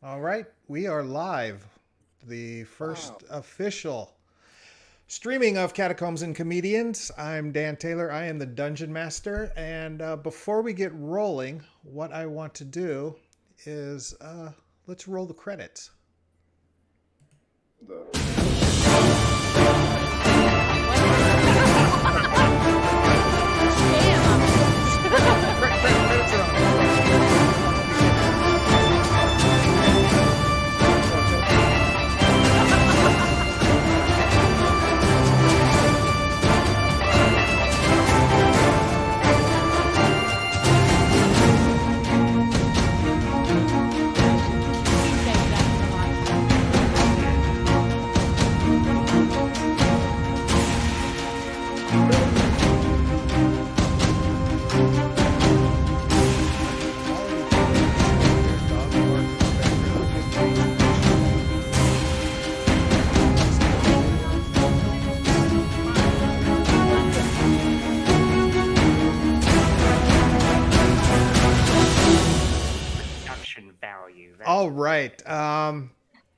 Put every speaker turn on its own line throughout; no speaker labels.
All right, we are live. The first
Wow.
official streaming of Catacombs and Comedians. I'm Dan Taylor. I am the Dungeon Master. And before we get rolling, what I want to do is let's roll the credits.
The
Credits are on.
Production value. That's
All right.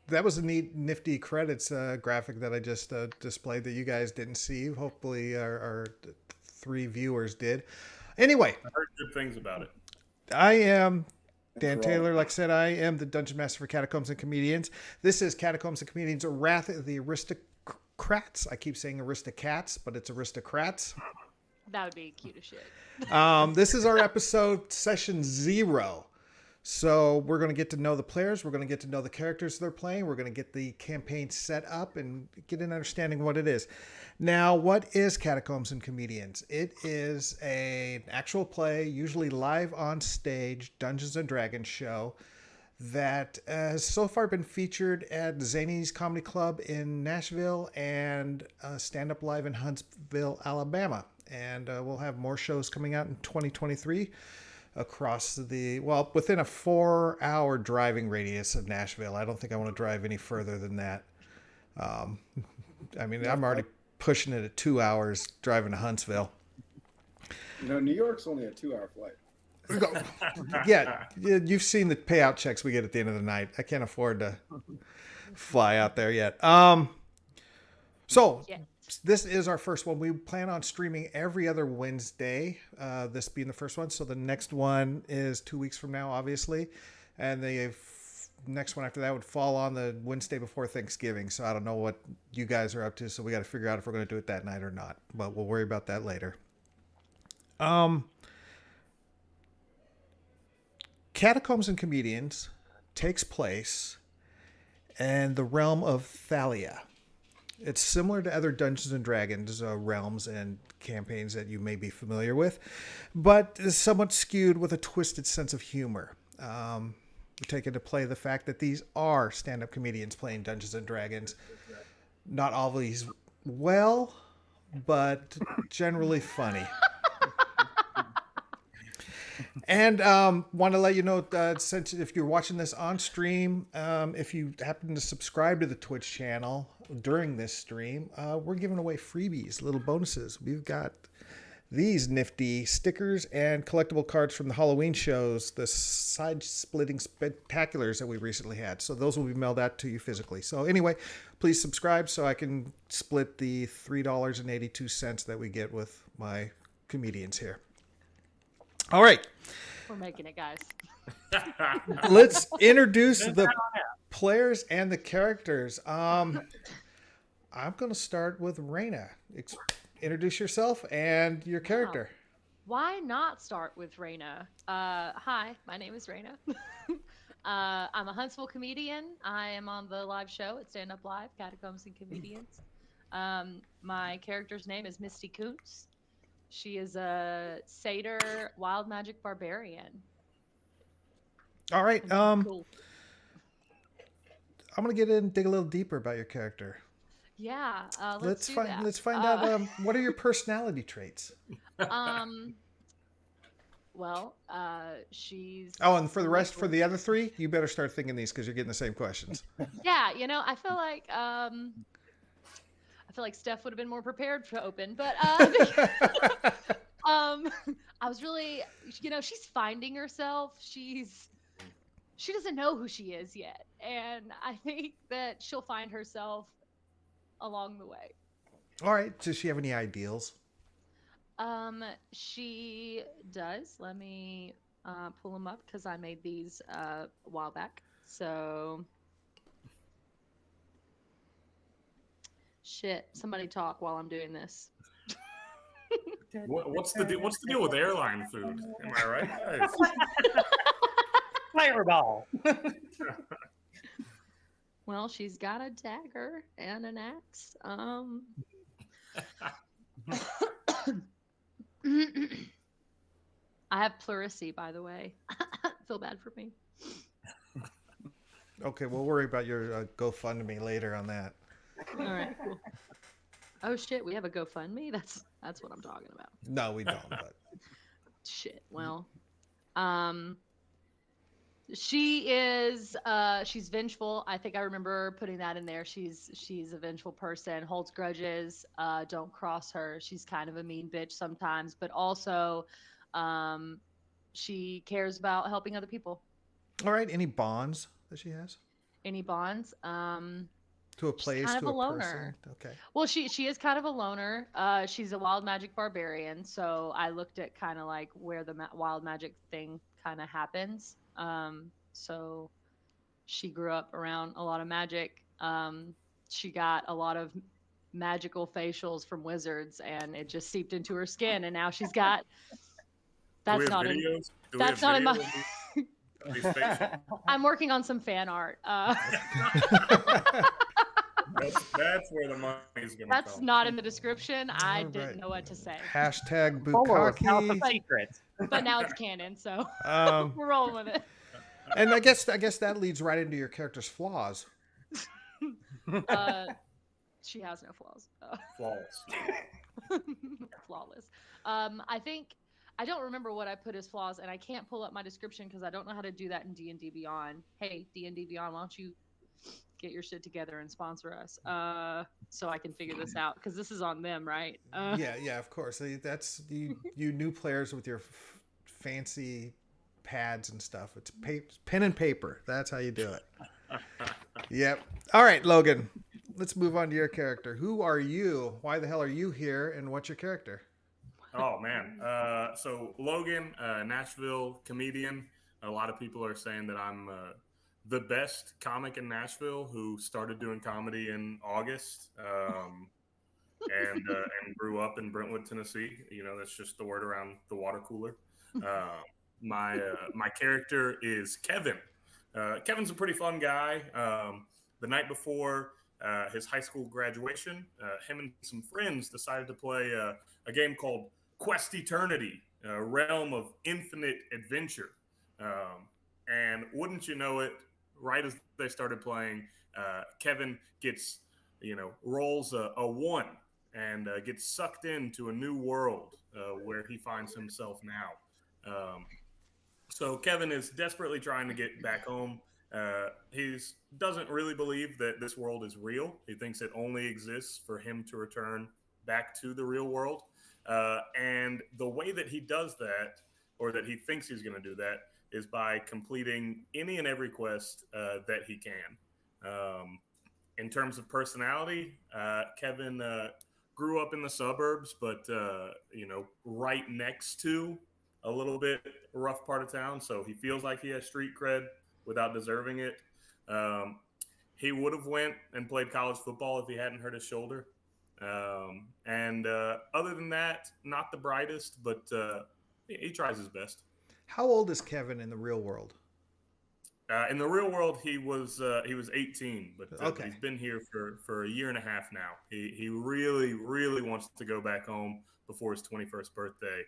That was a neat, nifty credits graphic that I just displayed that you guys didn't see. Hopefully, our three viewers did. Anyway,
I heard good things about it.
I am
thanks
Dan
for all.
Taylor. Like I said, I am the Dungeon Master for Catacombs and Comedians. This is Catacombs and Comedians, Wrath of the Aristocrats. I keep saying Aristocats, but it's Aristocrats.
That would be cute as shit.
This is our episode, session 0. So we're going to get to know the players. We're going to get to know the characters they're playing. We're going to get the campaign set up and get an understanding of what it is. Now, what is Catacombs and Comedians? It is an actual play, usually live on stage, Dungeons and Dragons show that has so far been featured at Zany's Comedy Club in Nashville and Stand Up Live in Huntsville, Alabama. And we'll have more shows coming out in 2023 across within a 4-hour driving radius of Nashville. I don't think I want to drive any further than that. I'm already pushing it at 2 hours driving to Huntsville.
New York's only a 2-hour flight.
Yeah, you've seen the payout checks we get at the end of the night. I can't afford to fly out there yet. So
Yeah.
this is our first one. We plan on streaming every other Wednesday, this being the first one. So the next one is 2 weeks from now, obviously. And the next one after that would fall on the Wednesday before Thanksgiving. So I don't know what you guys are up to. So we got to figure out if we're going to do it that night or not. But we'll worry about that later. Catacombs and Comedians takes place in the realm of Thalia. It's similar to other Dungeons and Dragons realms and campaigns that you may be familiar with, but is somewhat skewed with a twisted sense of humor. We take into play the fact that these are stand-up comedians playing Dungeons and Dragons. Not always well, but generally funny. And want to let you know, since if you're watching this on stream, if you happen to subscribe to the Twitch channel during this stream, we're giving away freebies, little bonuses. We've got these nifty stickers and collectible cards from the Halloween shows, the side-splitting spectaculars that we recently had. So those will be mailed out to you physically. So anyway, please subscribe so I can split the $3.82 that we get with my comedians here. All right.
We're making it, guys.
Let's introduce the players and the characters. I'm going to start with Raina. Introduce yourself and your character.
Why not start with Raina? Hi, my name is Raina. I'm a Huntsville comedian. I am on the live show at Stand Up Live, Catacombs and Comedians. My character's name is Misty Kuntz. She is a satyr wild magic barbarian.
All right.
Cool.
I'm going to get in and dig a little deeper about your character.
Yeah, let's do that.
Let's find out what are your personality traits.
Well, she's.
Oh, and for the rest, for the other three, you better start thinking these because you're getting the same questions.
Yeah, I feel like Steph would have been more prepared to open, but I was really, she's finding herself. She's she doesn't know who she is yet, and I think that she'll find herself along the way.
All right. Does she have any ideals?
She does. Let me pull them up because I made these a while back. So, shit. Somebody talk while I'm doing this.
What's the deal with airline food? Am I right, guys?
Fireball.
Well, she's got a dagger and an axe. I have pleurisy, by the way. Feel bad for me.
Okay, we'll worry about your GoFundMe later on that.
All right, cool. Oh shit, we have a GoFundMe. That's what I'm talking about.
No, we don't. But
Shit. Well, she is. She's vengeful. I think I remember putting that in there. She's a vengeful person. Holds grudges. Don't cross her. She's kind of a mean bitch sometimes, but also, she cares about helping other people.
all right, any bonds that she has
Any bonds?
to a place,
kind of
to
a
a
loner.
person? Okay.
Well, she is kind of a loner. She's a wild magic barbarian, so I looked at kind of like where the wild magic thing kind of happens. So she grew up around a lot of magic. She got a lot of magical facials from wizards, and it just seeped into her skin, and now she's got.
Do
That's
we have
not in.
videos? Do we
That's
have
not in my.
video of these facials?
I'm working on some fan art.
That's where the money's gonna
That's
come.
not in the description. I
All
didn't
right.
know what to say.
Hashtag
Follow us, House of
Bukkake.
Secrets.
But now it's canon, so
Um,
we're rolling with it.
and I guess that leads right into your character's flaws.
She has no flaws.
Flawless.
Flawless. I think I don't remember what I put as flaws, and I can't pull up my description because I don't know how to do that in D&D Beyond. Hey, D&D Beyond, why don't you get your shit together and sponsor us so I can figure this out, because this is on them, right?
Yeah, of course. That's you new players with your fancy pads and stuff. It's pen and paper. That's how you do it. Yep. All right, Logan. Let's move on to your character. Who are you? Why the hell are you here? And what's your character?
Oh man. So Logan, Nashville comedian. A lot of people are saying that I'm the best comic in Nashville who started doing comedy in August, and grew up in Brentwood, Tennessee. You know, that's just the word around the water cooler. My character is Kevin. Kevin's a pretty fun guy. The night before his high school graduation, him and some friends decided to play a game called Quest Eternity, a realm of infinite adventure. And wouldn't you know it, right as they started playing, Kevin gets, rolls a 1 and gets sucked into a new world where he finds himself now. So Kevin is desperately trying to get back home. He doesn't really believe that this world is real. He thinks it only exists for him to return back to the real world. And the way that he does that, or that he thinks he's going to do that, is by completing any and every quest that he can. In terms of personality, Kevin grew up in the suburbs, but right next to a little bit rough part of town, so he feels like he has street cred without deserving it. He would have went and played college football if he hadn't hurt his shoulder. And other than that, not the brightest, but he tries his best.
How old is Kevin in the real world?
In the real world, he was 18, but
Okay.
he's been here for a year and a half now. He really, really wants to go back home before his 21st birthday.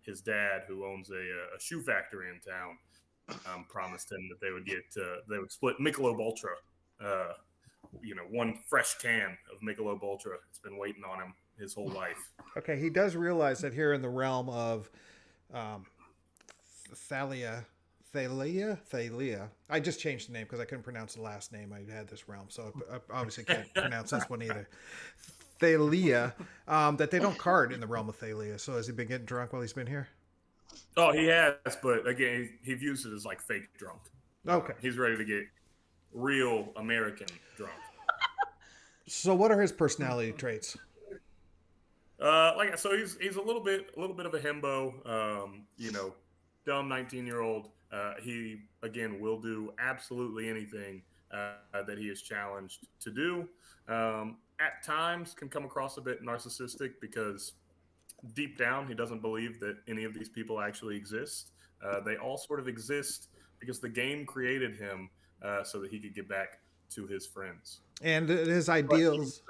His dad, who owns a shoe factory in town, promised him that they would split Michelob Ultra. One fresh can of Michelob Ultra. It's been waiting on him his whole life.
Okay, he does realize that here in the realm of Thalia. I just changed the name because I couldn't pronounce the last name. I had this realm, so I obviously can't pronounce this one either. Thalia, that they don't card in the realm of Thalia. So has he been getting drunk while he's been here?
Oh, he has, but again, he views it as like fake drunk.
Okay.
He's ready to get real American drunk.
So what are his personality traits?
So he's a little bit of a himbo. Dumb 19-year-old. He again will do absolutely anything that he is challenged to do. At times can come across a bit narcissistic because deep down he doesn't believe that any of these people actually exist. They all sort of exist because the game created him so that he could get back to his friends.
And his
But
ideals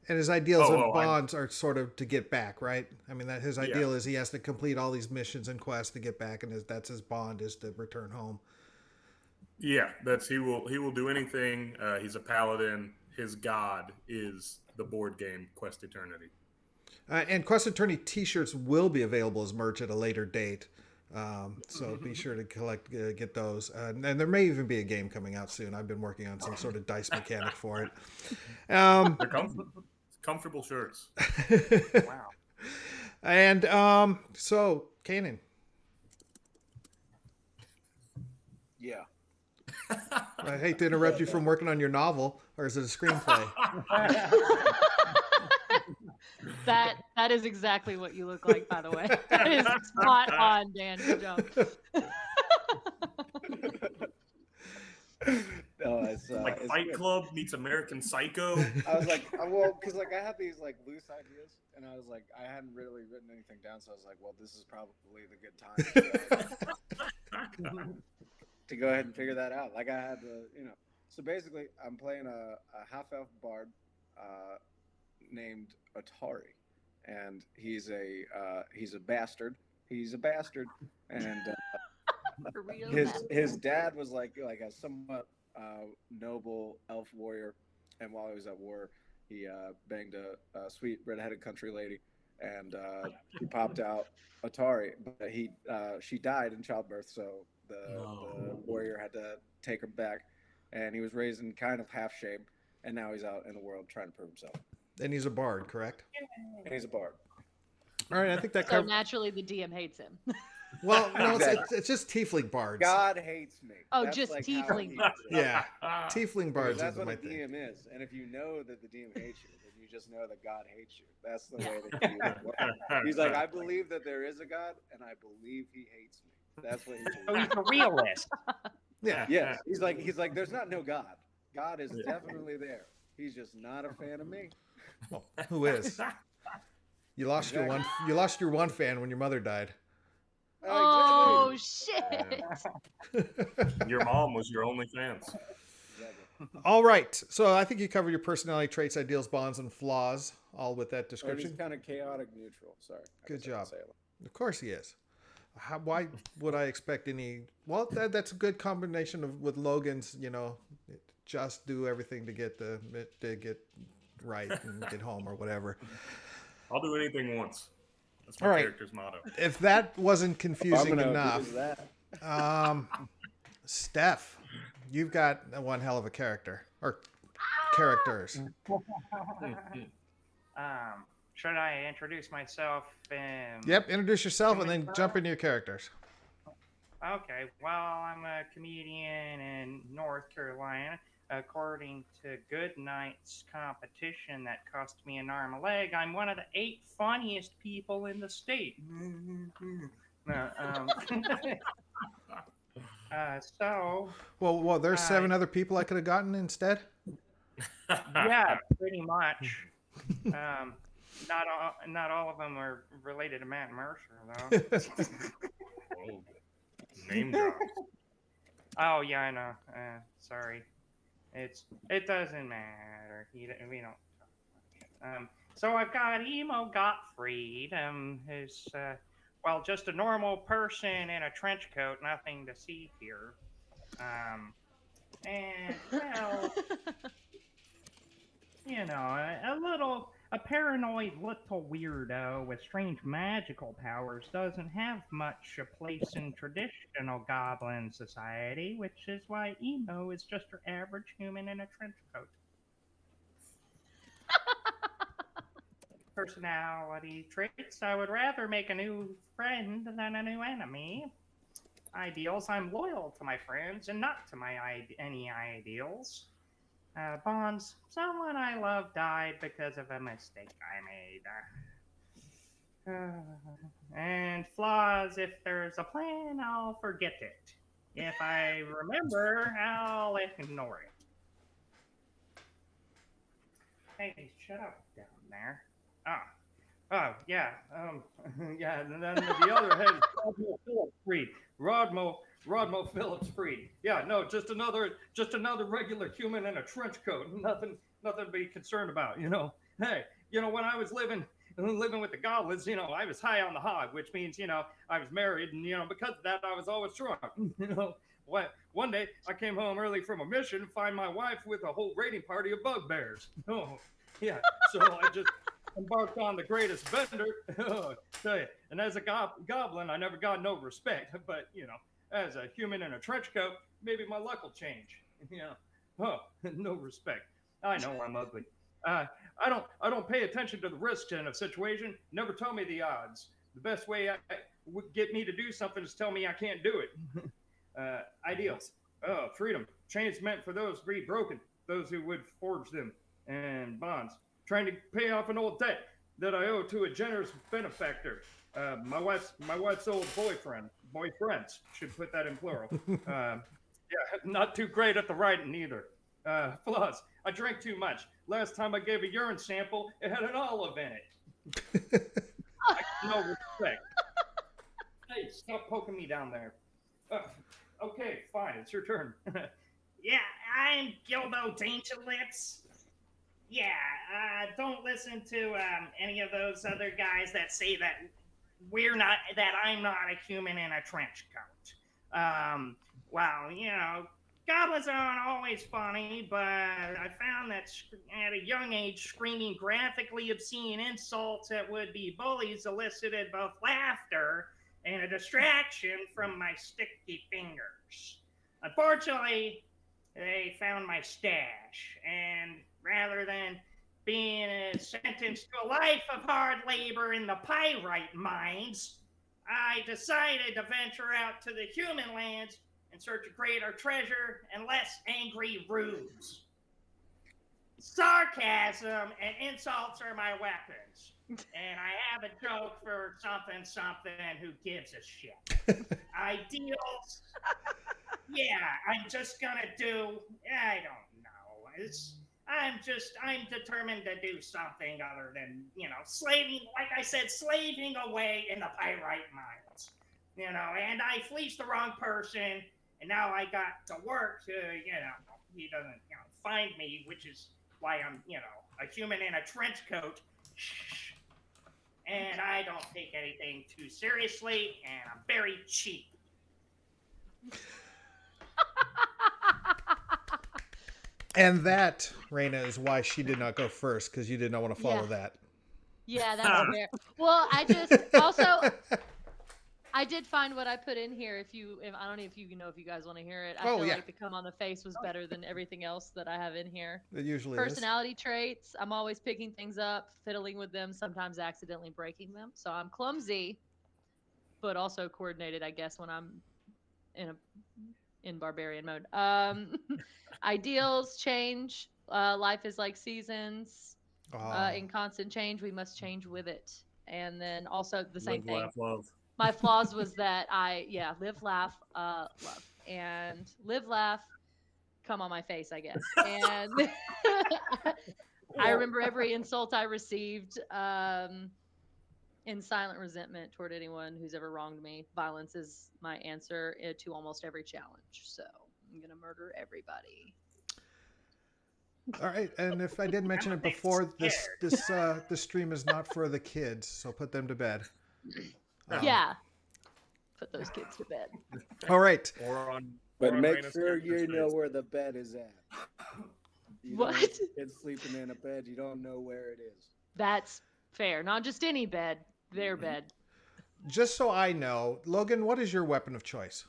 and his ideals
oh,
and
oh, I,
bonds are sort of to get back, right? I mean, that his
yeah,
ideal is he has to complete all these missions and quests to get back, and that's his bond is to return home.
yeah. That's he will do anything. He's a paladin. His god is the board game Quest Eternity.
And Quest Attorney T-shirts will be available as merch at a later date. So be sure to get those. And there may even be a game coming out soon. I've been working on some sort of dice mechanic for it.
They're comfortable shirts.
Wow.
And so, Kanan,
Yeah.
I hate to interrupt you from working on your novel, or is it a screenplay?
That is exactly what you look like, by the way. That is spot on, Dan. Good job.
No, it's
Like
it's
Fight
good.
Club meets American Psycho.
I was like, well, because like I had these like loose ideas, and I was like, I hadn't really written anything down, so I was like, well, this is probably the good time to go ahead and figure that out. Like I had to. So basically, I'm playing a half-elf bard named Atari, and he's a bastard. He's a bastard, and
For real.
his dad was like a somewhat noble elf warrior, and while he was at war, he banged a sweet redheaded country lady, and he popped out Atari, but she died in childbirth, so the warrior had to take her back, and he was raised in kind of half shame, and now he's out in the world trying to prove himself.
And he's a bard, correct?
And he's a bard.
All right, I think that
So
covers.
naturally, the DM hates him.
Well, no,
Exactly.
it's just tiefling bards.
God hates me.
Oh,
That's
just
like how
tiefling.
he is.
Yeah, tiefling
Because
bards
that's
is
what
my
a
thing.
DM is, and if you know that the DM hates you, then you just know that God hates you. That's the way that he works. He's like, I believe that there is a God, and I believe he hates me. That's what he
So
believes.
he's a realist.
Yeah.
Yes, he's like, there's not no God. God is definitely there. He's just not a fan of me.
Well, who is? You lost your one. You lost your one fan when your mother died.
Oh shit!
Your mom was your only fans.
Exactly.
All right. So I think you covered your personality traits, ideals, bonds, and flaws, all with that
Or he's
description.
kind of chaotic neutral. Sorry. I
Good
guess I can
job.
say it.
Of course he is. Why would I expect any? Well, that's a good combination of with Logan's. Just do everything to get right and get home or whatever.
I'll do anything once. That's my
All right.
character's motto.
If that wasn't confusing
I'm gonna
enough,
abuse that.
Steph, you've got one hell of a character or characters.
Should I introduce myself?
Yep, introduce yourself and then jump into your characters.
Okay, well, I'm a comedian in North Carolina. According to Goodnight's competition that cost me an arm and a leg, I'm one of the 8 funniest people in the state. So,
Well, there's 7 other people I could have gotten instead.
yeah, pretty much. Not all of them are related to Matt Mercer, though.
Whoa. Name drops.
Oh yeah, I know. Sorry. It doesn't matter. We don't. So I've got Emo Gottfried. Who's just a normal person in a trench coat. Nothing to see here. And well, a paranoid little weirdo with strange magical powers doesn't have much a place in traditional goblin society, which is why Emo is just your average human in a trench coat. Personality traits: I would rather make a new friend than a new enemy. ideals. I'm loyal to my friends and not to any ideals. Bonds, someone I love died because of a mistake I made. And flaws, if there's a plan, I'll forget it. If I remember, I'll ignore it. Hey, shut up down there. Oh, yeah. Yeah. And then the other head is Rodmo Phillips Freed. Rodmo Phillips Freed. Yeah, no, just another regular human in a trench coat. Nothing to be concerned about. Hey, when I was living with the goblins, I was high on the hog, which means, I was married, and, because of that, I was always drunk. One day I came home early from a mission to find my wife with a whole raiding party of bugbears. Oh, yeah. So I just embarked on the greatest bender. Tell you. And as a goblin, I never got no respect. But, as a human in a trench coat, maybe my luck will change. No respect. I know I'm ugly. I don't pay attention to the risks in a situation. Never tell me the odds. The best way would get me to do something is tell me I can't do it. Ideals. Freedom. Chains meant for those to be broken, those who would forge them. And bonds. Trying to pay off an old debt that I owe to a generous benefactor. My wife's old boyfriends, should put that in plural. Yeah, not too great at the writing either. Flaws. I drank too much. Last time I gave a urine sample, it had an olive in it. I got no respect. Hey, stop poking me down there. Okay, fine, it's your turn.
Yeah, I'm Gilbo Danger Lips. Yeah, don't listen to any of those other guys that say that I'm not a human in a trench coat. Well, goblins aren't always funny, but I found that at a young age, screaming graphically obscene insults at would-be bullies elicited both laughter and a distraction from my sticky fingers. Unfortunately, they found my stash, and rather than being sentenced to a life of hard labor in the pyrite mines, I decided to venture out to the human lands in search of greater treasure and less angry rubes. Sarcasm and insults are my weapons. And I have a joke for something, who gives a shit. Ideals. Yeah, I'm just gonna do, I don't know. I'm determined to do something other than, slaving, like I said, slaving away in the pyrite mines. And I fleeced the wrong person, and now I got to work to, he doesn't, find me, which is why I'm, a human in a trench coat. And I don't take anything too seriously, and I'm very cheap.
And that, Raina, is why she did not go first, because you did not want to follow that.
Yeah, that's fair. Well, I did find what I put in here. If I don't know if you guys want to hear it. I feel like the come on the face was better than everything else that I have in here.
It usually
Personality traits. I'm always picking things up, fiddling with them, sometimes accidentally breaking them. So I'm clumsy, but also coordinated, I guess, when I'm in barbarian mode. Ideals change. Life is like seasons. In constant change, we must change with it. And then also the same thing.
Laugh, love.
My flaws was that live, laugh, love. And live, laugh, come on my face, I guess. And I remember every insult I received in silent resentment toward anyone who's ever wronged me. Violence is my answer to almost every challenge. So I'm going to murder everybody.
All right, and if I didn't mention it before, this stream is not for the kids, so put them to bed.
Yeah, put those kids to bed.
All right.
But make sure you know where the bed is at.
What?
Kids sleeping in a bed, you don't know where it is.
That's fair. Not just any bed, their bed.
Just so I know, Logan, what is your weapon of choice?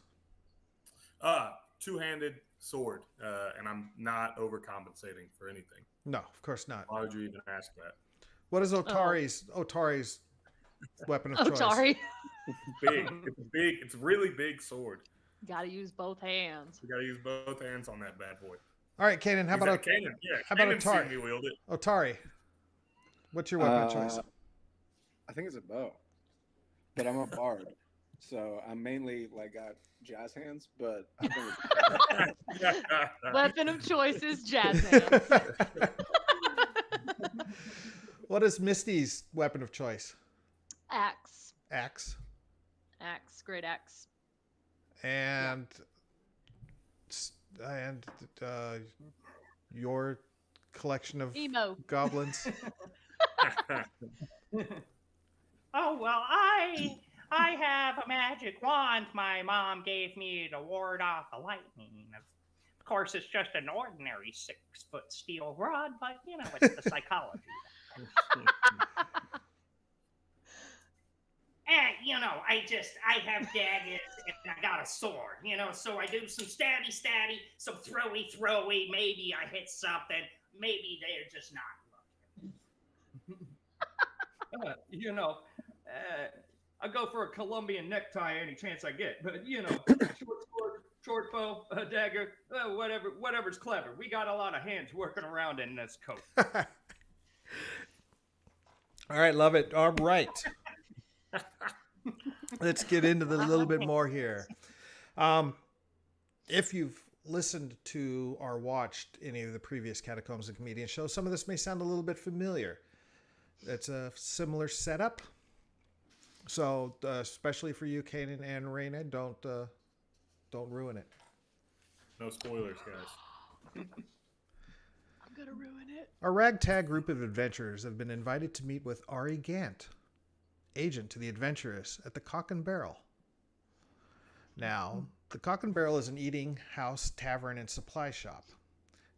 Two-handed sword, and I'm not overcompensating for anything.
No, of course not.
Why would you even ask that?
What is Otari's weapon of choice?
Otari.
Big. It's a really big sword.
Gotta use both hands.
We got to use both hands on that bad boy.
All right, Kanan. How about
Kanan? Yeah,
how about
Kanan's seen
Atari?
me wield it.
Otari, what's your weapon of choice?
I think it's a bow, but I'm a bard, so I'm mainly like got jazz hands. But I think it's
Weapon of choice is jazz hands.
What is Misty's weapon of choice?
Axe.
Axe.
Axe. Great axe.
And your collection of
Emo.
goblins.
Oh well, I have a magic wand my mom gave me to ward off the lightning. Of course, it's just an ordinary 6-foot steel rod, but you know it's the psychology. And you know, I have daggers and I got a sword. You know, so I do some stabby, some throwy. Maybe I hit something. Maybe they're just not looking.
You know, I go for a Colombian necktie any chance I get. But you know, short sword, short bow, a dagger, whatever's clever. We got a lot of hands working around in this coat.
All right, love it. All right. Let's get into the little bit more here. If you've listened to or watched any of the previous Catacombs and Comedians shows, some of this may sound a little bit familiar. It's a similar setup. So, especially for you, Kanan and Raina, don't ruin it.
No spoilers, guys.
I'm gonna ruin it.
A ragtag group of adventurers have been invited to meet with Ari Gant, agent to the adventurers at the Cock and Barrel. Now, the Cock and Barrel is an eating house, tavern, and supply shop.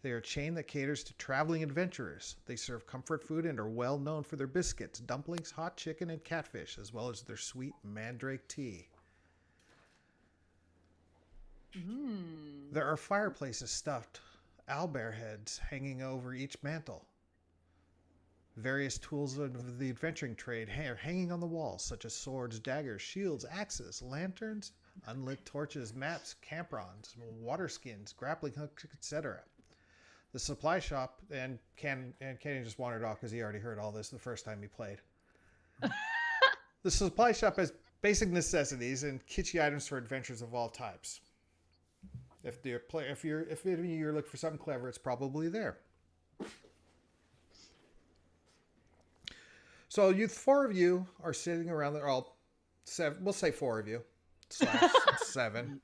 They are a chain that caters to traveling adventurers. They serve comfort food and are well known for their biscuits, dumplings, hot chicken, and catfish, as well as their sweet mandrake tea. There are fireplaces stuffed owlbear heads hanging over each mantel. Various tools of the adventuring trade are hanging on the walls, such as swords, daggers, shields, axes, lanterns, unlit torches, maps, camp-rods, water skins, grappling hooks, etc. The supply shop, and Kenny just wandered off because he already heard all this the first time he played. The supply shop has basic necessities and kitschy items for adventures of all types. If you're looking for something clever, it's probably there. So four of you are sitting around there. All seven. We'll say four of you. / 7.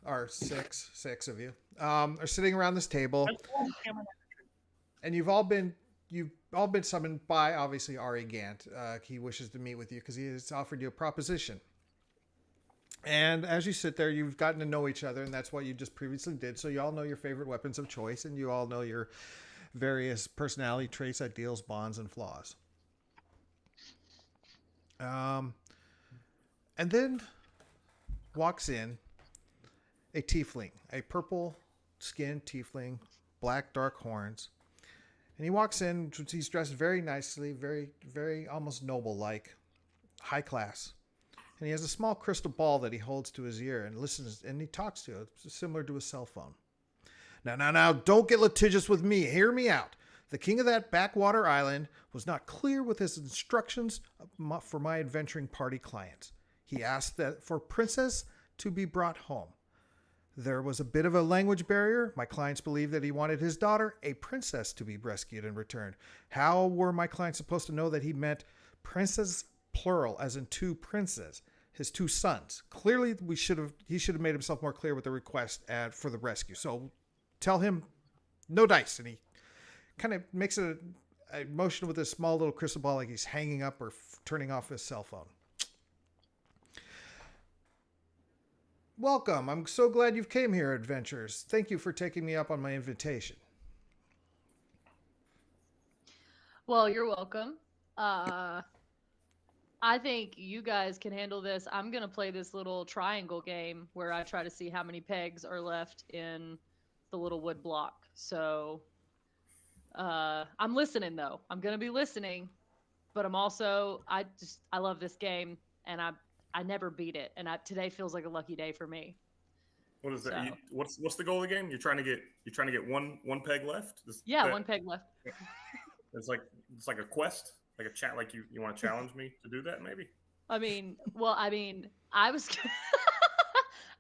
Or six of you are sitting around this table, and you've all been summoned by obviously Ari Gant. He wishes to meet with you because he has offered you a proposition. And as you sit there, you've gotten to know each other, and that's what you just previously did. So you all know your favorite weapons of choice, and you all know your various personality traits, ideals, bonds, and flaws. And then walks in a tiefling, a purple-skinned tiefling, black dark horns. And he walks in, he's dressed very nicely, very, very almost noble-like, high class. And he has a small crystal ball that he holds to his ear and listens, and he talks to it, similar to a cell phone. Now, don't get litigious with me. Hear me out. The king of that backwater island was not clear with his instructions for my adventuring party clients. He asked that for Princess to be brought home. There was a bit of a language barrier. My clients believed that he wanted his daughter, a princess, to be rescued and returned. How were my clients supposed to know that he meant princess plural, as in two princes, his two sons? Clearly, he should have made himself more clear with the request for the rescue. So tell him no dice. And he kind of makes a motion with his small little crystal ball like he's hanging up or turning off his cell phone. Welcome. I'm so glad you've came here, adventurers. Thank you for taking me up on my invitation.
Well, you're welcome. I think you guys can handle this. I'm going to play this little triangle game where I try to see how many pegs are left in the little wood block. So I'm listening, though. I'm going to be listening, but I'm also, I love this game, and I I never beat it, and today feels like a lucky day for me.
What is that?
So-
What's the goal again? You're trying to get one peg left.
One peg left.
It's like a quest, like a chat. Like you want to challenge me to do that, maybe?
I mean, I was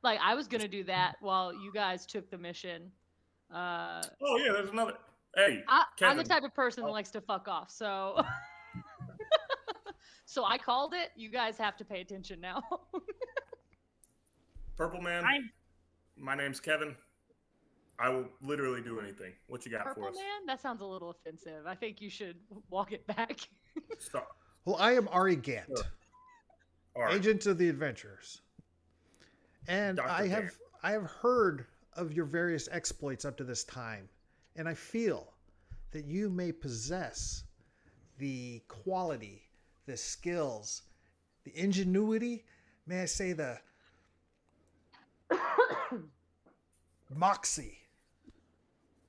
I was gonna do that while you guys took the mission.
Oh yeah, there's another. Hey,
I'm the type of person that likes to fuck off, so so I called it. You guys have to pay attention now.
Purple Man. My name's Kevin. I will literally do anything. What you got
Purple
for us?
Man? That sounds a little offensive. I think you should walk it back.
Stop.
Well, I am Ari Gant,
Sure. All right.
agent of the adventurers, and
Dr.
I
Gant.
have heard of your various exploits up to this time, and I feel that you may possess the quality, the skills, the ingenuity, may I say the moxie.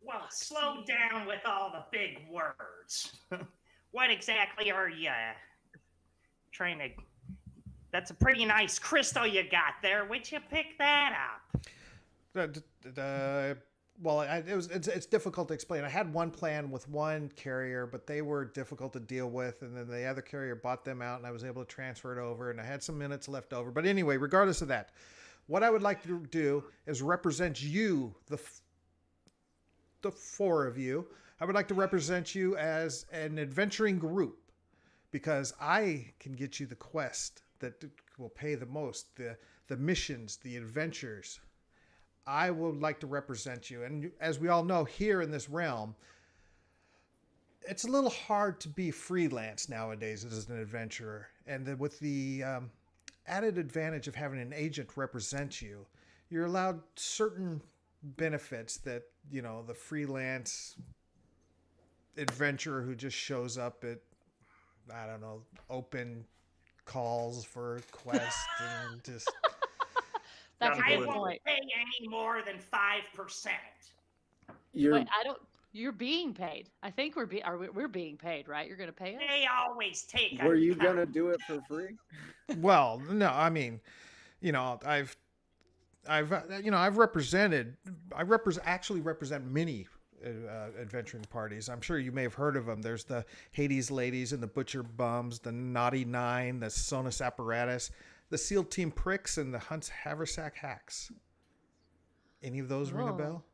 Well, slow down with all the big words. What exactly are you trying to... That's a pretty nice crystal you got there. Where'd you pick that up?
Well, it's difficult to explain. I had one plan with one carrier, but they were difficult to deal with, and then the other carrier bought them out, and I was able to transfer it over, and I had some minutes left over. But anyway, regardless of that, what I would like to do is represent you, the four of you. I would like to represent you as an adventuring group, because I can get you the quest that will pay the most, the missions, the adventures. I would like to represent you. And as we all know, here in this realm, it's a little hard to be freelance nowadays as an adventurer. And with the added advantage of having an agent represent you, you're allowed certain benefits that, the freelance adventurer who just shows up at, I don't know, open calls for quests and just...
That's a
I
good
won't
point.
pay any more than 5%.
Wait, you're being paid. I think we're being paid, right? You're going to pay us?
They always take.
Were you gonna do it for free?
Well, no, I mean, I've actually represent many adventuring parties. I'm sure you may have heard of them. There's the Hades Ladies and the Butcher Bums, the Naughty Nine, the Sonus Apparatus, the SEAL Team Pricks, and the Hunt's Haversack Hacks. Any of those ring a bell?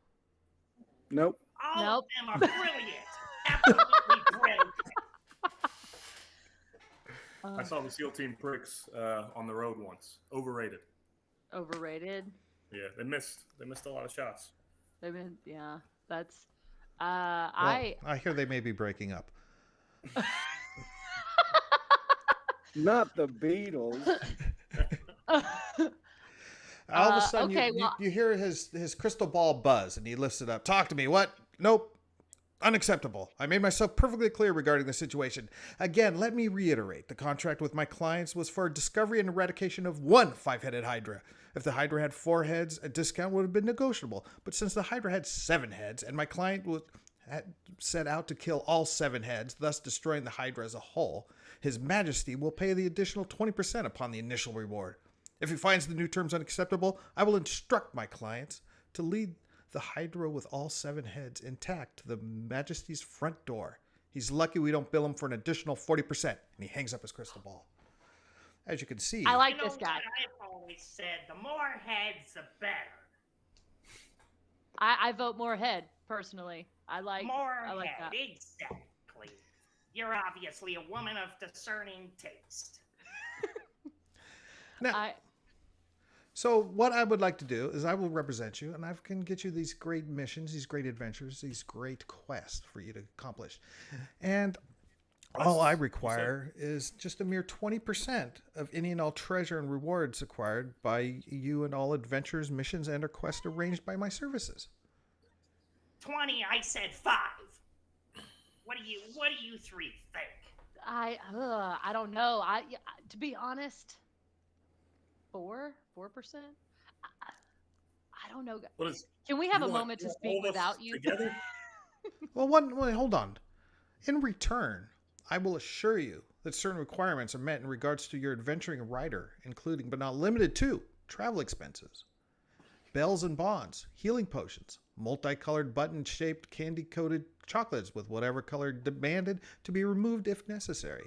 Nope.
All of them are brilliant. Absolutely brilliant.
I saw the SEAL Team Pricks on the road once. Overrated.
Overrated.
Yeah, they missed a lot of shots.
That's
I hear they may be breaking up.
Not the Beatles.
All of a sudden,
okay,
you hear his crystal ball buzz, and he lifts it up. Talk to me. What? Nope. Unacceptable. I made myself perfectly clear regarding the situation. Again, let me reiterate. The contract with my clients was for discovery and eradication of one 5-headed Hydra. If the Hydra had 4 heads, a discount would have been negotiable. But since the Hydra had 7 heads, and my client had set out to kill all 7 heads, thus destroying the Hydra as a whole, His Majesty will pay the additional 20% upon the initial reward. If he finds the new terms unacceptable, I will instruct my clients to lead the Hydra with all 7 heads intact to the Majesty's front door. He's lucky we don't bill him for an additional 40%. And he hangs up his crystal ball. As you can see,
I like
You know
this guy.
what I've always said, the more heads, the better.
I vote more head personally. I like
More
like
head,
that.
exactly. You're obviously a woman of discerning taste.
now, so what I would like to do is I will represent you, and I can get you these great missions, these great adventures, these great quests for you to accomplish. And all I require is just a mere 20% of any and all treasure and rewards acquired by you and all adventures, missions, and or quests arranged by my services.
20, I said 5. What do you three think?
I don't know. To be honest, 4%. I don't know. Can we have a moment to speak without you?
Well, hold on. In return, I will assure you that certain requirements are met in regards to your adventuring rider, including but not limited to travel expenses, bells and bonds, healing potions, multicolored button-shaped candy-coated chocolates with whatever color demanded to be removed if necessary,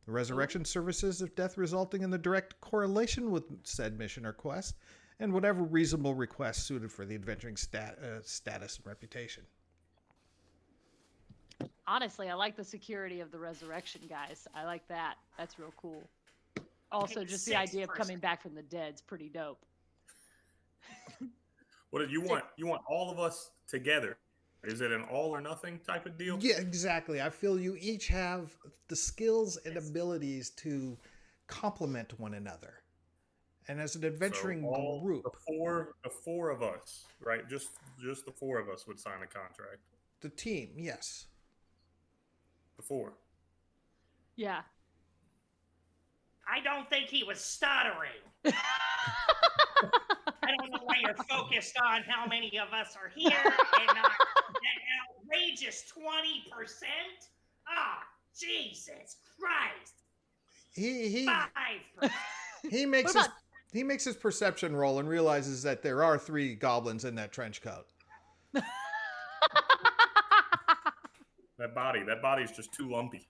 resurrection services if death resulting in the direct correlation with said mission or quest, and whatever reasonable request suited for the adventuring status and reputation.
Honestly, I like the security of the resurrection guys. I like that. That's real cool. Also, just the idea of coming back from the dead's pretty dope.
What do you want? You want all of us together? Is it an all or nothing type of deal?
Yeah, exactly. I feel you each have the skills and abilities to complement one another. And as an adventuring group,
the four of us, right? Just the four of us would sign a contract.
the team, yes.
The four.
Yeah.
I don't think he was stuttering. I don't know why you're focused on how many of us are here and not that outrageous 20%. Ah, Jesus Christ.
He
5%.
he makes his perception roll and realizes that there are 3 goblins in that trench coat.
That body's just too lumpy.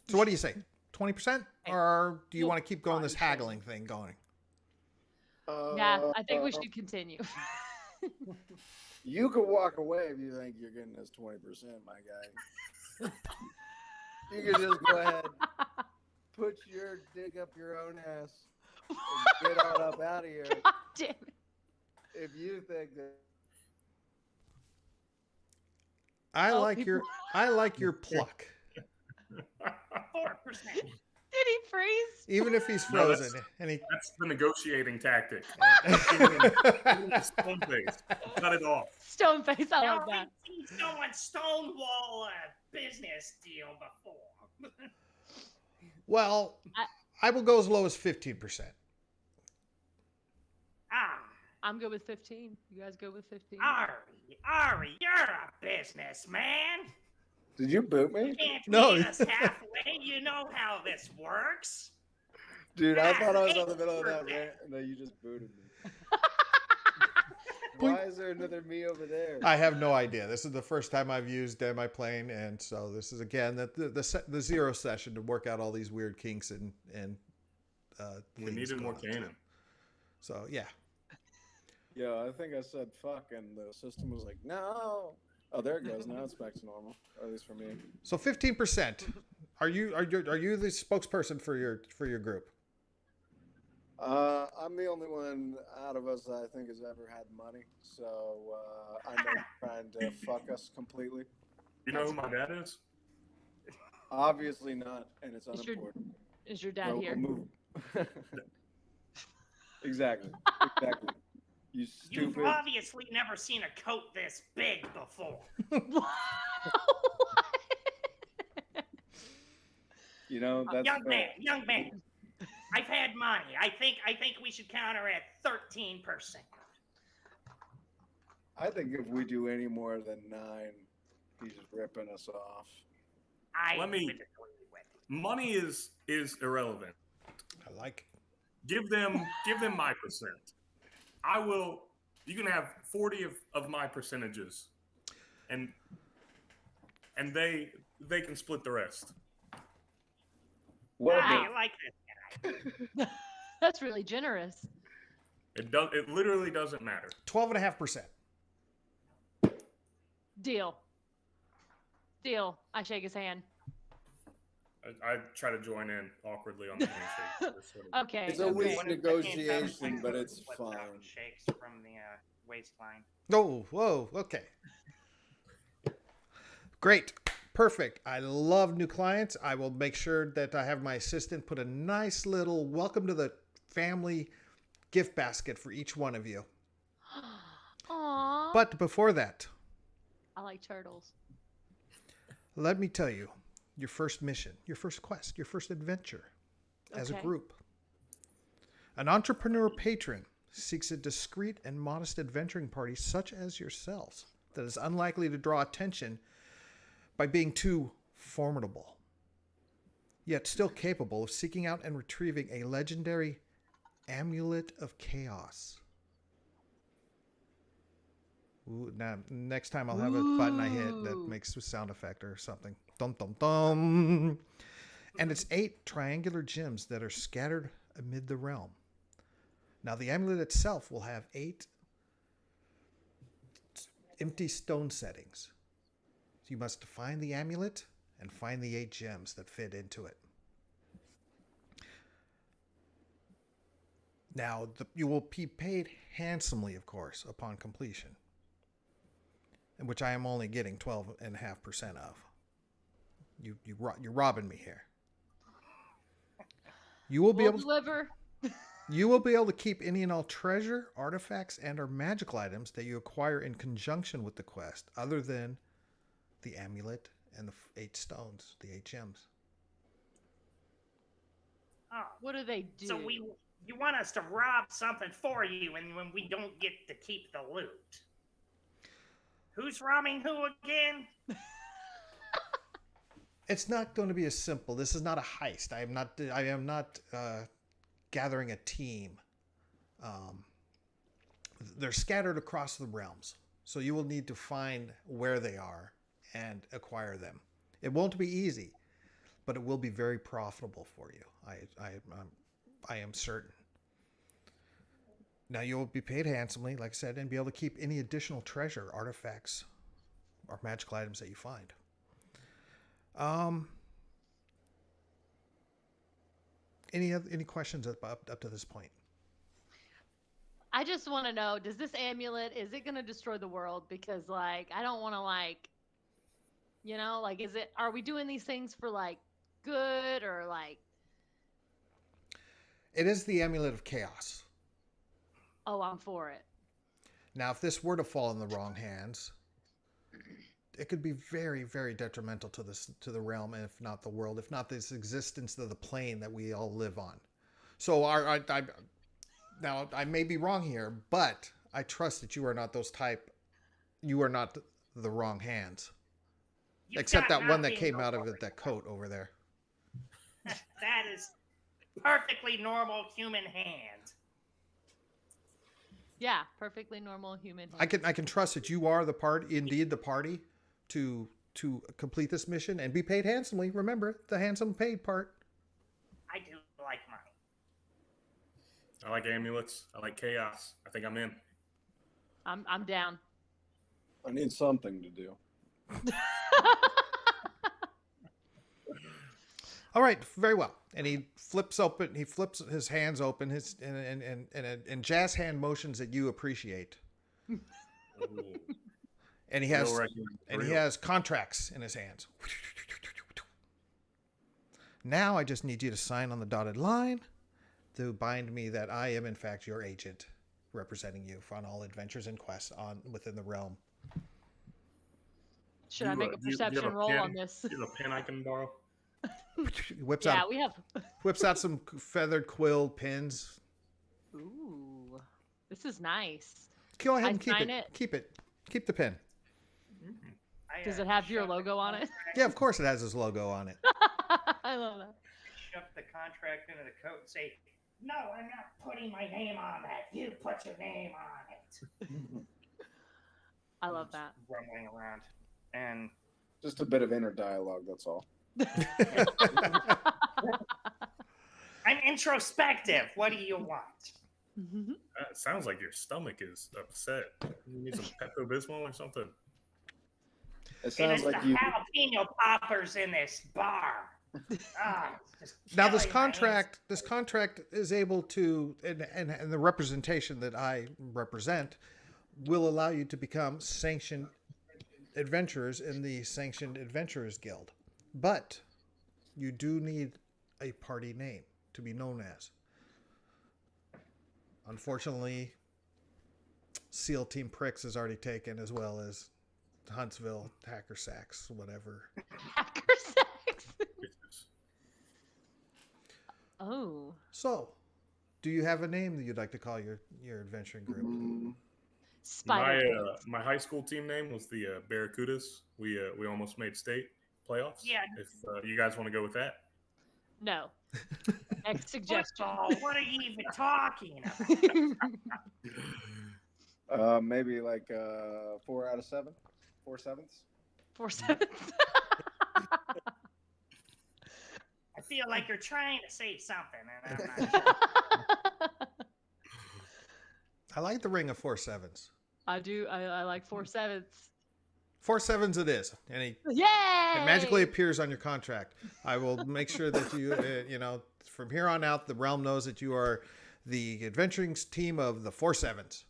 So what do you say? 20%? Or do you want to keep going this haggling thing going?
Yeah, I think we should continue.
You can walk away if you think you're getting this 20%, my guy. You can just go ahead, put your dig up your own ass, and get on up out of here.
God damn it.
If you think that.
I like your pluck.
4%.
Did he freeze?
Even if he's
No,
frozen.
that's the negotiating tactic. Stone face. Cut it off.
Stone face, I
Now,
like that.
I've seen someone stonewall a business deal before.
Well, I will go as low as 15%.
Ah,
I'm good with 15. You guys good with 15?
Ari, you're a businessman.
Did you boot
You
me?
can't
No.
meet us halfway. You know how this works.
Dude, I thought I was on the middle of that rant, and then you just booted me. Why is there another me over there?
I have no idea. This is the first time I've used Am I Playing, and so this is again the zero session to work out all these weird kinks and
We
things
needed more
going on.
canon.
So yeah,
Yeah, I think I said fuck, and the system was like, no. Oh, there it goes. Now it's back to normal, or at least for me.
so 15%. Are you the spokesperson for your group?
I'm the only one out of us that I think has ever had money, so I'm not trying to fuck us completely.
You know who my dad is?
Obviously not, and it's
Is your-
unimportant.
Is your dad
No,
here?
move. Exactly. You
You've
stupid.
obviously never seen a coat this big before.
You know that's
young
fair.
man. I've had money. I think we should counter at 13%.
I think if we do any more than 9, he's ripping us off.
I
Let me-
would agree with it.
Money is irrelevant.
I like it.
Give them my percent. I will. You can have 40 of my percentages, and they can split the rest.
Well,
I like this.
That's really generous.
It literally doesn't matter.
12.5%.
Deal. I shake his hand.
I try to join in awkwardly on the handshake. Just sort of-
Okay.
It's a
okay.
weak
One of the hands
negotiation, but it's
flipped out
fine.
and Shakes from the waistline.
Oh, whoa, okay. Great. Perfect. I love new clients. I will make sure that I have my assistant put a nice little welcome to the family gift basket for each one of you.
Aww.
But before that,
I like turtles.
let me tell you your first mission, your first quest, your first adventure as a
Okay.
group. An entrepreneur patron seeks a discreet and modest adventuring party such as yourselves that is unlikely to draw attention by being too formidable. yet still capable of seeking out and retrieving a legendary Amulet of Chaos. Ooh, now, next time I'll have a button I hit that makes a sound effect or something. Dum dum dum. And it's 8 triangular gems that are scattered amid the realm. Now the amulet itself will have 8 empty stone settings. You must find the amulet and find the 8 gems that fit into it. Now, you will be paid handsomely, of course, upon completion, in which I am only getting 12.5% of. You're robbing me here. You will be able to
deliver.
You will be able to keep any and all treasure, artifacts, and/or magical items that you acquire in conjunction with the quest, other than the amulet and the 8 stones, the 8 gems.
Oh,
What do they do?
so you want us to rob something for you, and when we don't get to keep the loot? Who's robbing who again?
It's not going to be as simple. This is not a heist. I am not gathering a team. They're scattered across the realms, so you will need to find where they are and acquire them. It won't be easy, but it will be very profitable for you. I am certain. Now you will be paid handsomely, like I said, and be able to keep any additional treasure, artifacts, or magical items that you find. Any questions up to this point?
I just want to know, does this amulet, is it going to destroy the world? Because, like, I don't want to, like, you know, like, are we doing these things for, like, good or, like...
It is the Amulet of Chaos.
Oh, I'm for it.
Now, if this were to fall in the wrong hands, it could be very, very detrimental to the realm, if not the world, if not this existence of the plane that we all live on. So now I may be wrong here, but I trust that you are not those type. You are not the wrong hands, except that one that came out of that coat over there.
That is perfectly normal human hand.
Yeah, perfectly normal human.
I can trust that you are the party to complete this mission and be paid handsomely. Remember the handsome paid part.
I do like money.
I like amulets. I like chaos. I think I'm in.
I'm down.
I need something to do.
All right, very well. And he flips his hands open, and jazz hand motions that you appreciate.
Ooh.
And he has contracts in his hands. Now I just need you to sign on the dotted line to bind me that I am in fact your agent, representing you on all adventures and quests within the realm.
Should I make a perception roll on this?
You have a pen I can borrow?
Whips out some feathered quilled pins.
Ooh, this is nice.
Go ahead and keep
sign
it. Keep the pen.
Does it have your logo on it?
Yeah, of course it has his logo on it.
I love that.
Shove the contract into the coat and say, "No, I'm not putting my name on that. You put your name on it."
I love that.
Rumbling around. And
Just a bit of inner dialogue, that's all.
I'm introspective. What do you want?
It sounds like your stomach is upset. You need some Pepto-Bismol or something.
It sounds
It's
like
the
you.
jalapeno poppers in this bar. It's just
Now this
killing my
contract is able to, and the representation that I represent will allow you to become sanctioned adventurers in the Sanctioned Adventurers Guild. But you do need a party name to be known as. Unfortunately, SEAL Team Pricks is already taken, as well as Huntsville Hackersacks, whatever.
Hackersacks. Oh.
So, do you have a name that you'd like to call your adventuring group?
Spider.
My high school team name was the Barracudas. We almost made state playoffs.
Yeah.
If you guys want to go with that.
No. Next suggestion.
Football, what are you even talking about?
Maybe like 4 out of 7, 4 sevenths.
4 sevenths.
I feel like you're trying to say something, and I'm not sure.
I like the ring of 4 sevens.
I do. I like 4 sevenths.
4 sevens it is. And
Yay!
it magically appears on your contract. I will make sure that you, from here on out, the realm knows that you are the adventuring team of the 4 sevens.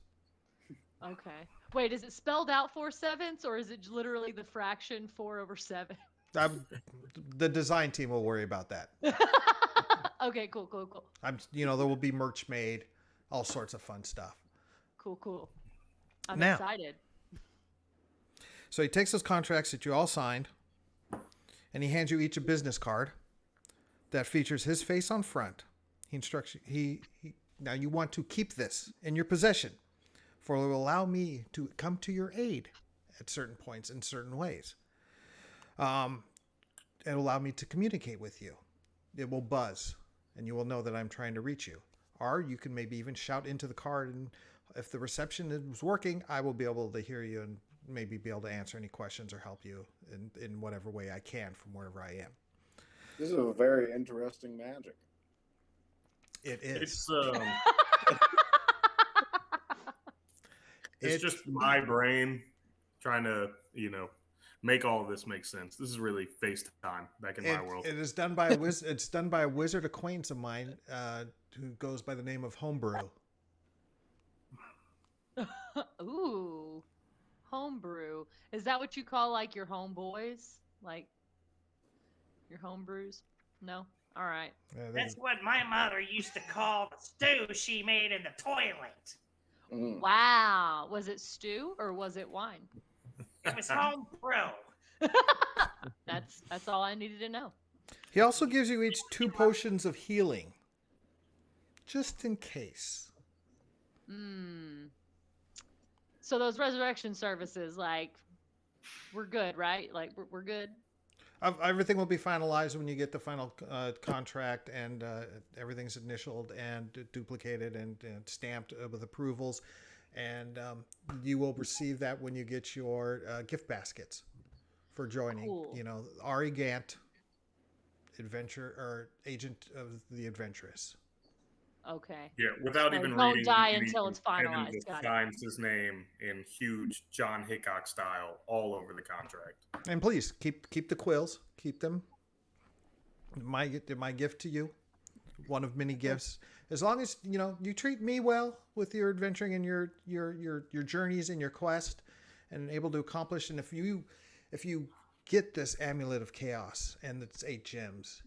Okay. Wait, is it spelled out 4 sevenths, or is it literally the fraction 4/7?
The design team will worry about that.
Okay, cool.
There will be merch made, all sorts of fun stuff.
Cool. I'm
Now,
excited.
So he takes those contracts that you all signed, and he hands you each a business card that features his face on front. He instructs you. Now you want to keep this in your possession, for it will allow me to come to your aid at certain points in certain ways. It'll allow me to communicate with you. It will buzz, and you will know that I'm trying to reach you. Or you can maybe even shout into the card, and if the reception is working, I will be able to hear you and maybe be able to answer any questions or help you in whatever way I can from wherever I am.
This is a very interesting magic.
It is.
It's just my brain trying to, make all of this make sense. This is really FaceTime back in my world.
It is done by a it's done by a wizard acquaintance of mine who goes by the name of Homebrew.
Ooh. Homebrew. Is that what you call like your homeboys? Like your homebrews? No? All right.
That's what my mother used to call the stew she made in the toilet.
Mm.
Wow. Was it stew or was it wine?
It was homebrew.
That's all I needed to know.
He also gives you each 2 potions of healing, just in case.
So those resurrection services, like, we're good, right? Like, we're good?
Everything will be finalized when you get the final contract, and everything's initialed and duplicated and stamped with approvals. And you will receive that when you get your gift baskets for joining.
Cool.
Ari Gant, agent of the adventurous.
Okay.
Yeah, without even
don't
reading.
die until it's finalized.
Just
Got it.
signs his name in huge John Hickok style all over the contract.
And please keep the quills. Keep them. My gift to you, one of many gifts. As long as you treat me well with your adventuring and your journeys and your quest, and able to accomplish. And if you get this amulet of chaos and its 8 gems,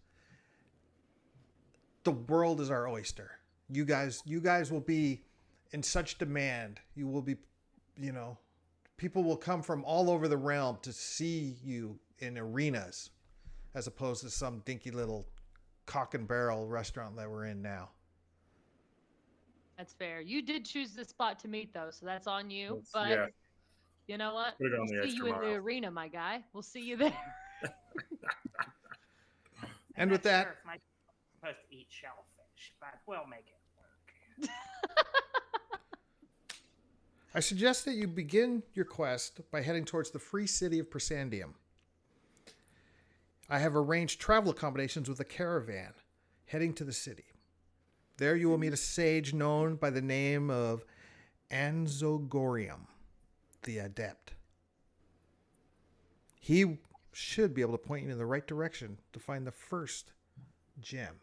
the world is our oyster. You guys will be in such demand. You will be, people will come from all over the realm to see you in arenas, as opposed to some dinky little cock and barrel restaurant that we're in now.
That's fair. You did choose the spot to meet, though, so that's on you.
That's-
But
yeah.
you know what?
Put it on
We'll
the
see you
extra
in the
mile.
arena, my guy. We'll see you there.
And
I'm
with
not
that,
sure if I'm supposed to eat shellfish, but we'll make it work.
I suggest that you begin your quest by heading towards the free city of Persandium. I have arranged travel accommodations with a caravan heading to the city. There you will meet a sage known by the name of Anzogorium, the Adept. He should be able to point you in the right direction to find the first gem.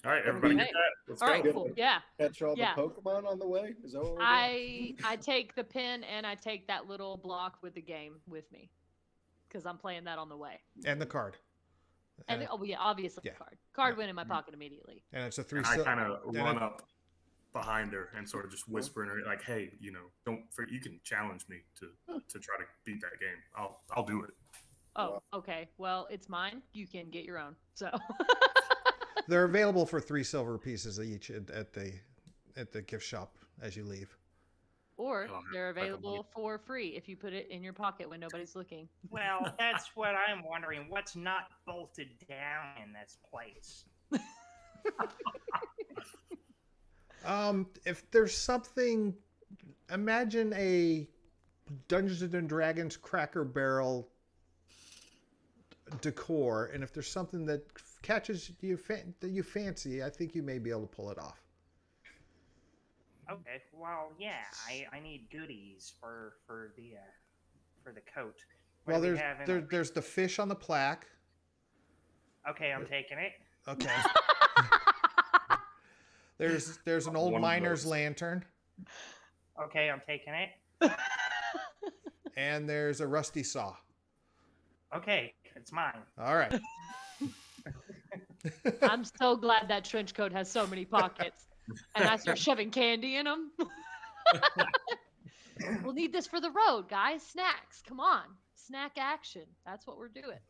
All right, everybody
Okay.
get that? Let's
All right,
go.
cool. Yeah.
Catch all
Yeah.
the Pokemon on the way? Is that what we're doing?
I take the pen and I take that little block with the game with me, because I'm playing that on the way.
And the card.
And obviously
Yeah.
card went in my pocket immediately.
And it's a 3
And I kind of
and
run
it-
up behind her and sort of just whisper in her, like, "Hey, you can challenge me to try to beat that game. I'll do it."
Oh, okay. Well, it's mine. You can get your own. So.
They're available for 3 silver pieces each at the gift shop as you leave.
Or
Oh,
they're
like a
available for free if you put it in your pocket when nobody's looking.
Well, that's what I'm wondering. What's not bolted down in this place?
If there's something, imagine a Dungeons and Dragons Cracker Barrel decor, and if there's something that catches you that you fancy, I think you may be able to pull it off.
Okay, well, yeah, I need goodies for the coat. What
Well,
do we have in
there's the fish on the plaque.
Okay, I'm taking it.
Okay. There's an old
One of
miner's
those.
lantern,
Okay, I'm taking it.
and there's a rusty saw.
Okay, it's mine.
All right.
I'm so glad that trench coat has so many pockets. And I start shoving candy in them. We'll need this for the road, guys. Snacks. Come on. Snack action. That's what we're doing.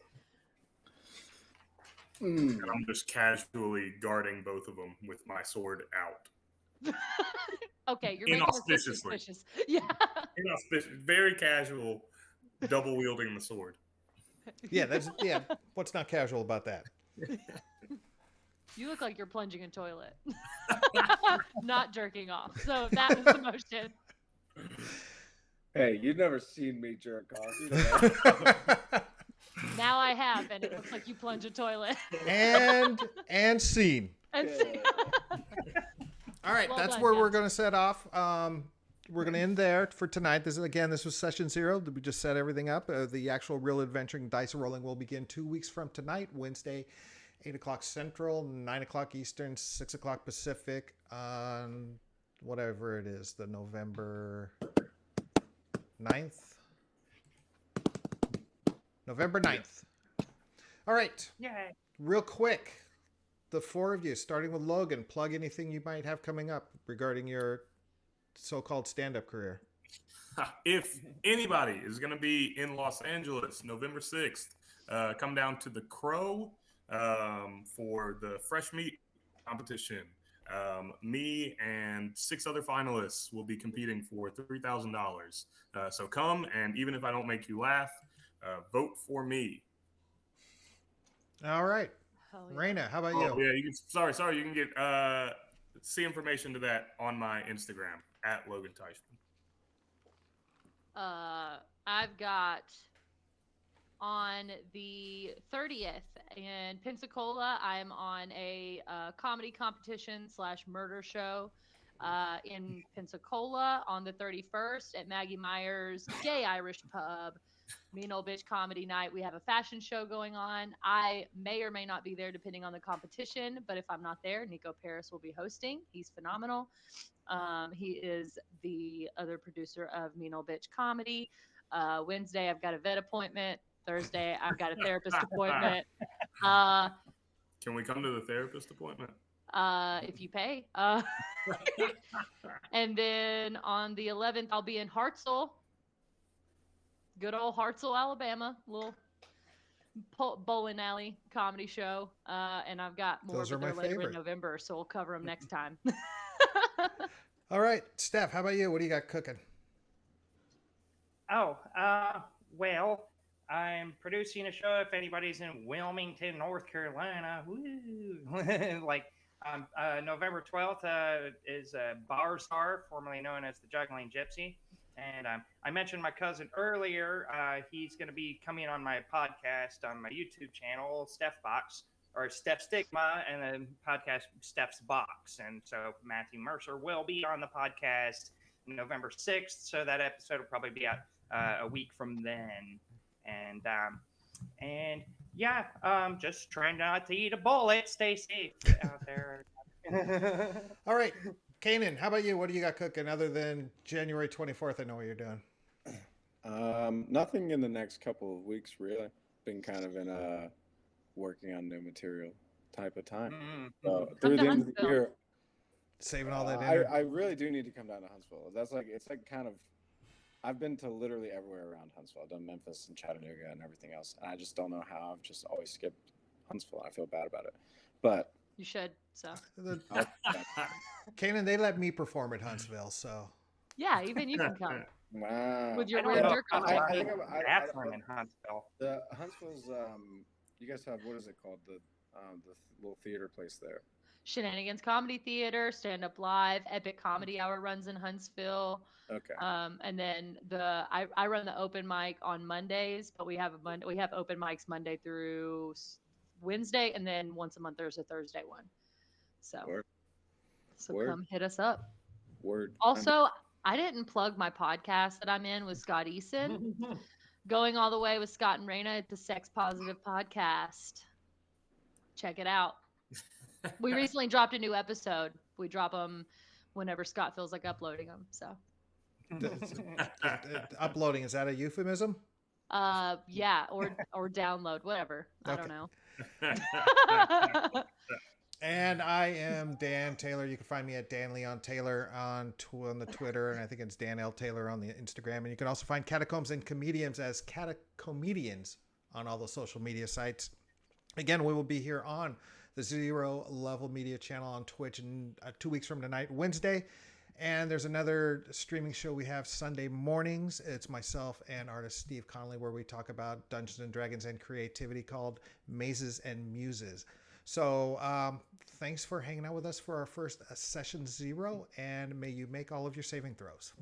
Mm.
And I'm just casually guarding both of them with my sword out.
Okay, you're making us look
Inauspiciously.
suspicious. Yeah.
Very casual, double wielding the sword.
Yeah. What's not casual about that?
You look like you're plunging a toilet. Not jerking off. So that was the motion.
Hey, you've never seen me jerk off. You know.
Now I have, and it looks like you plunge a toilet.
and scene.
And
Yeah.
All right,
Well
that's
done,
where
Jeff.
we're going to set off. We're going to end there for tonight. This was session 0. We just set everything up. The actual real adventuring dice rolling will begin 2 weeks from tonight, Wednesday, 8 o'clock Central, 9 o'clock Eastern, 6 o'clock Pacific, on whatever it is, the November 9th. November 9th. All right,
Yay.
real quick, the 4 of you, starting with Logan, plug anything you might have coming up regarding your so-called stand-up career.
If anybody is going to be in Los Angeles, November 6th, come down to the Crow for the fresh meat competition. Me and 6 other finalists will be competing for $3,000. So come, and even if I don't make you laugh, vote for me.
All right.
Hell yeah.
Raina, how about
Oh,
you?
yeah, you can, you can get see information to that on my Instagram at Logan Teichman.
I've got on the 30th in Pensacola, I'm on a comedy competition / murder show in Pensacola. On the 31st at Maggie Meyer's Gay Irish Pub, Mean Old Bitch Comedy Night. We have a fashion show going on. I may or may not be there depending on the competition, but if I'm not there, Nico Paris will be hosting. He's phenomenal. He is the other producer of Mean Old Bitch Comedy. Wednesday, I've got a vet appointment. Thursday, I've got a therapist appointment.
Can we come to the therapist appointment?
If you pay. And then on the 11th, I'll be in Hartselle. Good old Hartselle, Alabama. Little bowling alley comedy show. And I've got more
Those are
but they're
my
later
favorite.
in November, so we'll cover them next time.
All right, Steph, how about you? What do you got cooking?
Oh, well, I'm producing a show if anybody's in Wilmington, North Carolina. Woo! November 12th is Bar Star, formerly known as the Juggling Gypsy. And I mentioned my cousin earlier. He's going to be coming on my podcast on my YouTube channel, Steph Box, or Steph Stigma, and then podcast Steph's Box. And so Matthew Mercer will be on the podcast November 6th. So that episode will probably be out a week from then. And yeah, just trying not to eat a bullet. Stay safe out there.
All right, Kanan, how about you? What do you got cooking other than January 24th? I know what you're doing.
Nothing in the next couple of weeks, really. Been kind of in a working on new material type of time. So through
to
the end of the
Huntsville.
year,
Saving all that energy.
I really do need to come down to Huntsville. It's like kind of, I've been to literally everywhere around Huntsville. I've done Memphis and Chattanooga and everything else. And I just don't know how I've just always skipped Huntsville. I feel bad about it. But
You should, so.
Kanan, they let me perform at Huntsville, so
Yeah, even you can come
Wow.
with your
I don't
weird
know
jerk
if
off.
I'm
I
allowed
think
to
I-
bathroom in Huntsville.
The Huntsville's you guys have, what is it called, the little theater place there?
Shenanigans Comedy Theater, Stand Up Live, Epic Comedy Hour runs in Huntsville.
Okay.
And then I run the open mic on Mondays, but we have open mics Monday through Wednesday, and then once a month there's a Thursday one. So
Word.
so
Word.
come hit us up.
Word.
Also, I didn't plug my podcast that I'm in with Scott Eason. Going all the way with Scott and Raina at the Sex Positive Podcast. Check it out. We recently dropped a new episode. We drop them whenever Scott feels like uploading them. So,
Uploading, is that a euphemism?
yeah, or download, whatever. I don't
Okay.
know.
And I am Dan Taylor. You can find me at Dan Leon Taylor on the Twitter, and I think it's Dan L. Taylor on the Instagram. And you can also find Catacombs and Comedians as Catacomedians on all the social media sites. Again, we will be here on the Zero Level Media channel on Twitch in 2 weeks from tonight, Wednesday. And there's another streaming show we have Sunday mornings. It's myself and artist Steve Connolly, where we talk about Dungeons and Dragons and creativity, called Mazes and Muses. So thanks for hanging out with us for our first session 0, and may you make all of your saving throws.